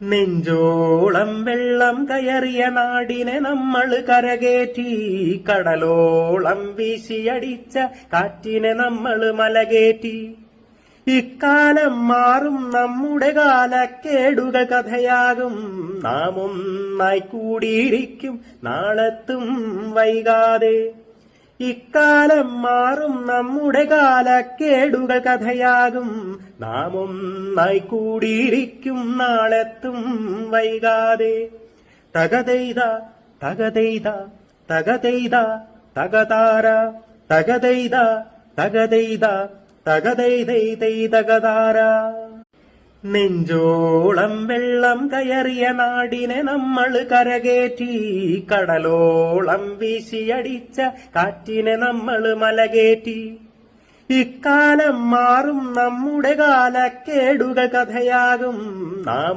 നെഞ്ചോളം വെള്ളം കയറിയ നാടിനെ നമ്മൾ കരകേറ്റി, കടലോളം വീശിയടിച്ച കാറ്റിനെ നമ്മൾ മലകേറ്റി. ഇക്കാലം മാറും നമ്മുടെ കാലക്കേടുകൾ കഥയാകും, നാം ഒന്നായി കൂടിയിരിക്കും നാളെത്തും വൈകാതെ. ഇക്കാലം മാറും നമ്മുടെ കാലക്കേടുകൾ കഥയാകും, നാം ഒന്നായി കൂടിയിരിക്കും നാളെത്തും വൈകാതെ. തകതെയ്ത തകതെയ്ത തകതെയ്ത തകതാര, തകതെയ്ത തകതെയ്ത തകതെയ്തൈ തകതാര. നെഞ്ചോളം വെള്ളം കയറിയ നാടിനെ നമ്മൾ കരകേറ്റി, കടലോളം വീശിയടിച്ച കാറ്റിനെ നമ്മൾ മലകേറ്റി. ഇക്കാലം മാറും നമ്മുടെ കാലക്കേടുകൾ കഥയാകും, നാം